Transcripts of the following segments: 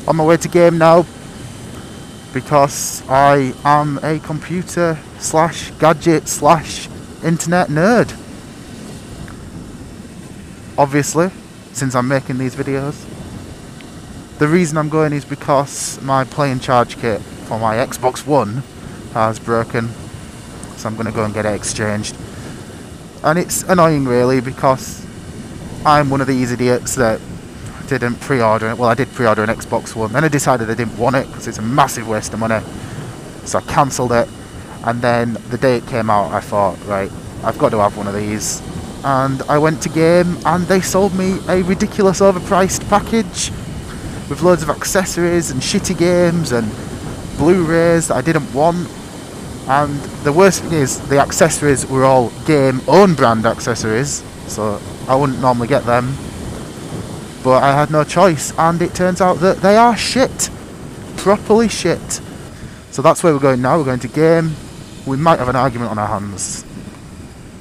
on my way to game now, because I am a computer slash gadget slash internet nerd. Obviously, since I'm making these videos. The reason I'm going is because my play and charge kit for my Xbox One has broken, so I'm going to go and get it exchanged. And it's annoying really, because I'm one of these idiots that didn't pre-order it. Well, I did pre-order an Xbox One, then I decided I didn't want it because it's a massive waste of money, so I cancelled it. And then the day it came out, I thought, right, I've got to have one of these. And I went to Game, and they sold me a ridiculous overpriced package with loads of accessories and shitty games and Blu-rays that I didn't want. And the worst thing is, the accessories were all Game own brand accessories, so I wouldn't normally get them, but I had no choice, and it turns out that they are shit. Properly shit. So that's where we're going now. We're going to Game. We might have an argument on our hands.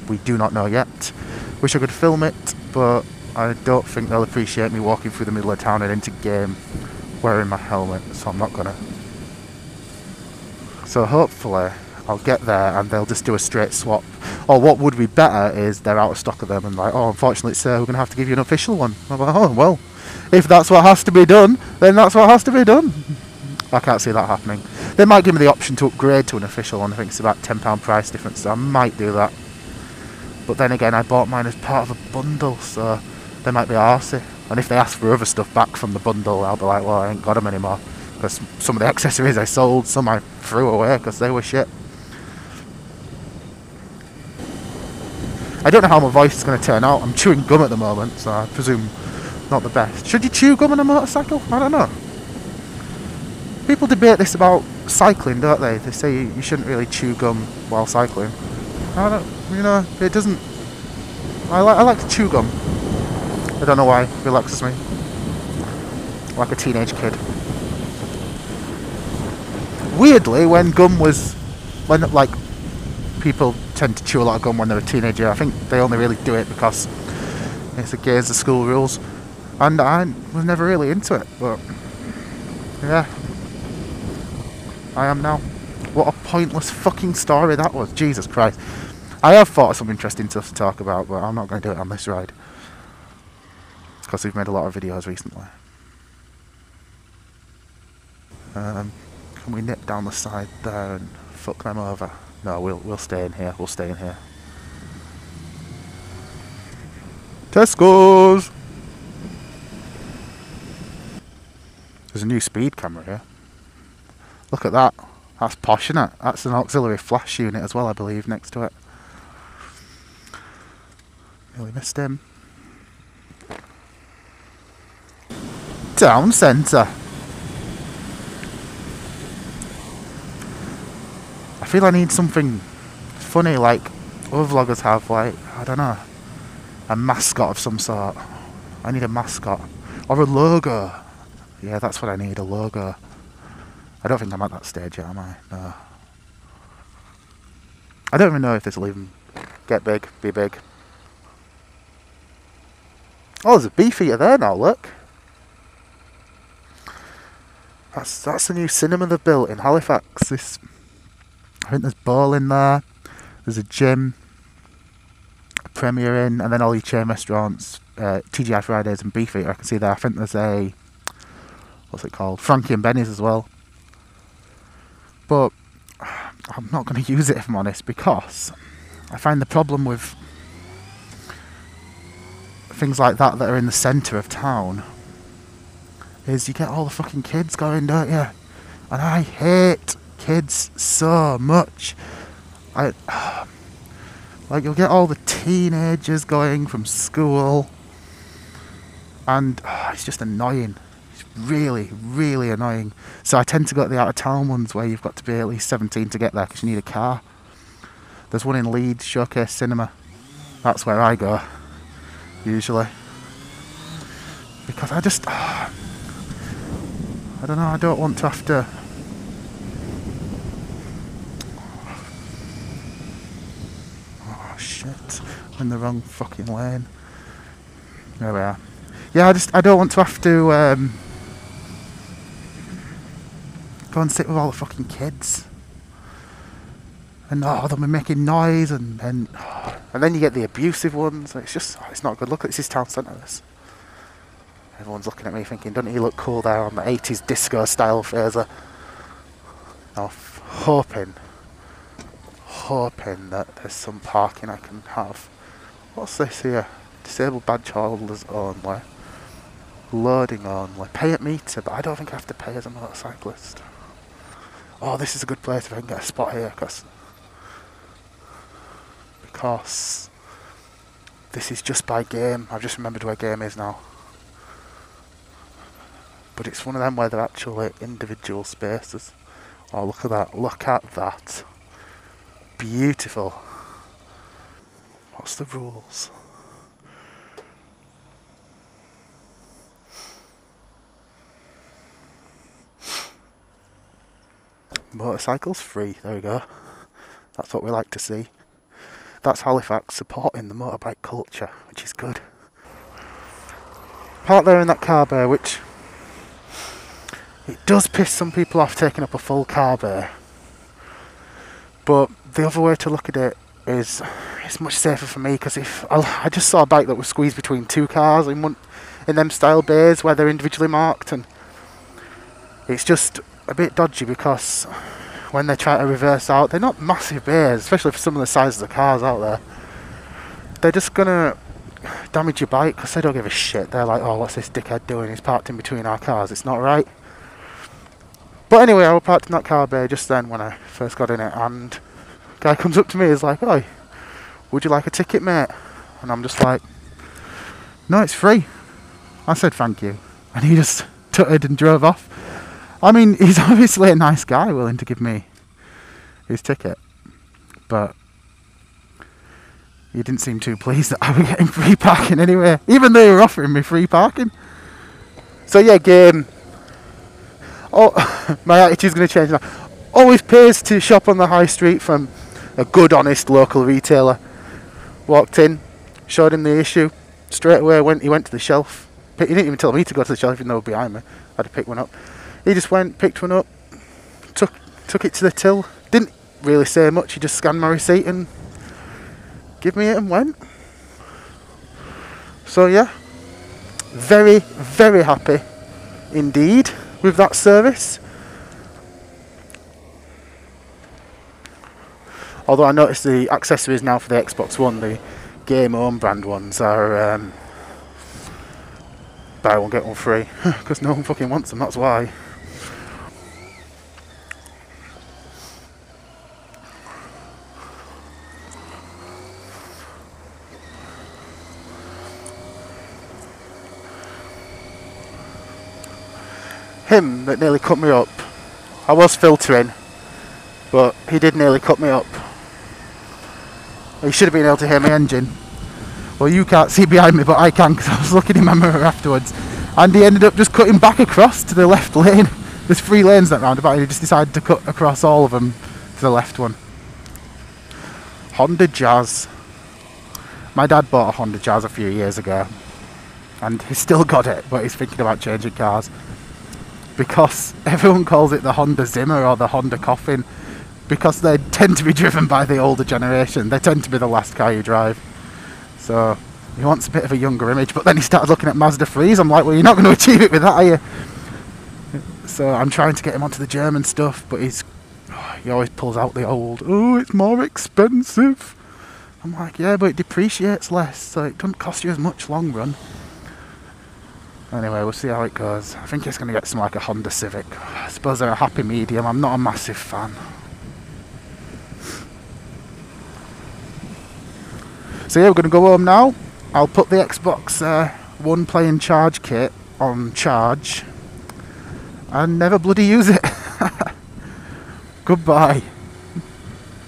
We do not know yet. Wish I could film it, but I don't think they'll appreciate me walking through the middle of town and into Game wearing my helmet, so I'm not gonna. So hopefully I'll get there and they'll just do a straight swap. Or what would be better is they're out of stock of them and like, oh, unfortunately sir, we're gonna have to give you an official one. I'm like, oh well, if that's what has to be done, then that's what has to be done. I can't see that happening. They might give me the option to upgrade to an official one. I think it's about £10 price difference, so I might do that. But then again, I bought mine as part of a bundle, so they might be arsey. And if they ask for other stuff back from the bundle, I'll be like, well, I ain't got them anymore. Because some of the accessories I sold, some I threw away because they were shit. I don't know how my voice is going to turn out. I'm chewing gum at the moment, so I presume not the best. Should you chew gum on a motorcycle? I don't know. People debate this about cycling, don't they? They say you shouldn't really chew gum while cycling. I don't, you know, it doesn't. I like to chew gum. I don't know why. It relaxes me. Like a teenage kid. Weirdly, when like people tend to chew a lot of gum when they're a teenager, I think they only really do it because it's against the school rules. And I was never really into it, but yeah, I am now. What a pointless fucking story that was. Jesus Christ. I have thought of some interesting stuff to talk about, but I'm not going to do it on this ride. Because we've made a lot of videos recently. Can we nip down the side there and fuck them over? No, we'll stay in here. We'll stay in here. Tesco's! There's a new speed camera here. Look at that. That's posh, isn't it? That's an auxiliary flash unit as well, I believe, next to it. Nearly missed him. Town centre. I feel I need something funny like other vloggers have, like, I don't know, a mascot of some sort. I need a mascot. Or a logo. Yeah, that's what I need, a logo. I don't think I'm at that stage yet, am I? No. I don't even know if this will even get big, be big. Oh, there's a beefeater there now, look. That's the new cinema they've built in Halifax. I think there's bowling there, there's a gym, a Premier Inn, and then all your chain restaurants, TGI Fridays and Beefeater I can see there. I think there's a, what's it called, Frankie and Benny's as well. But I'm not going to use it if I'm honest, because I find the problem with things like that are in the centre of town is you get all the fucking kids going, don't you? And I hate kids so much. Like you'll get all the teenagers going from school, and it's just annoying. It's really, really annoying. So I tend to go to the out of town ones where you've got to be at least 17 to get there because you need a car. There's one in Leeds, Showcase Cinema. That's where I go usually, because I just I don't know, I don't want to have to shit, I'm in the wrong fucking lane. There we are. Yeah, I don't want to have to go and sit with all the fucking kids. And they'll be making noise, and then you get the abusive ones. It's just, it's not good. Look, it's his town centre, this. Everyone's looking at me thinking, doesn't he look cool there on the 80s disco style phaser? I'm hoping that there's some parking I can have. What's this here? Disabled badge holders only. Loading only. Pay at meter, but I don't think I have to pay as a motorcyclist. Oh, this is a good place if I can get a spot here, because this is just by game. I've just remembered where game is now. But it's one of them where they're actually individual spaces. Oh, look at that. Look at that. Beautiful. What's the rules? Motorcycles free. There we go. That's what we like to see. That's Halifax supporting the motorbike culture, which is good. Parked there in that car bay, which it does piss some people off taking up a full car bay. But the other way to look at it is it's much safer for me, because if I just saw a bike that was squeezed between two cars in them style bays where they're individually marked, and it's just a bit dodgy because when they try to reverse out, they're not massive bays, especially for some of the sizes of cars out there. They're just gonna damage your bike because they don't give a shit. They're like, oh, what's this dickhead doing? He's parked in between our cars. It's not right. But anyway, I was parked in that car bay just then when I first got in it, and a guy comes up to me, he's like, "Oi, would you like a ticket, mate?" And I'm just like, "No, it's free." I said thank you, and he just tutted and drove off. I mean, he's obviously a nice guy, willing to give me his ticket, but he didn't seem too pleased that I was getting free parking anyway, even though they were offering me free parking. So yeah, game. Oh, my attitude's going to change now. Always pays to shop on the high street from a good, honest local retailer. Walked in, showed him the issue. Straight away, he went to the shelf. He didn't even tell me to go to the shelf, even though behind me. I had to pick one up. He just went, picked one up, took it to the till. Didn't really say much. He just scanned my receipt and gave me it and went. So yeah, very, very happy indeed with that service. Although I noticed the accessories now for the Xbox One, the Game Home brand ones, are buy one get one free, because no one fucking wants them, that's why. Him that nearly cut me up. I was filtering, but he did nearly cut me up. He should have been able to hear my engine. Well, you can't see behind me, but I can, because I was looking in my mirror afterwards. And he ended up just cutting back across to the left lane. There's 3 lanes that roundabout, and he just decided to cut across all of them to the left one. Honda Jazz. My dad bought a Honda Jazz a few years ago, and he's still got it, but he's thinking about changing cars. Because everyone calls it the Honda Zimmer or the Honda Coffin, because they tend to be driven by the older generation. They tend to be the last car you drive. So he wants a bit of a younger image, but then he started looking at Mazda 3s. I'm like, well, you're not going to achieve it with that, are you? So I'm trying to get him onto the German stuff, but he always pulls out the old, oh, it's more expensive. I'm like, yeah, but it depreciates less, so it doesn't cost you as much long run. Anyway, we'll see how it goes. I think it's going to get something like a Honda Civic. I suppose they're a happy medium. I'm not a massive fan. So yeah, we're going to go home now. I'll put the Xbox One playing charge kit on charge and never bloody use it. Goodbye.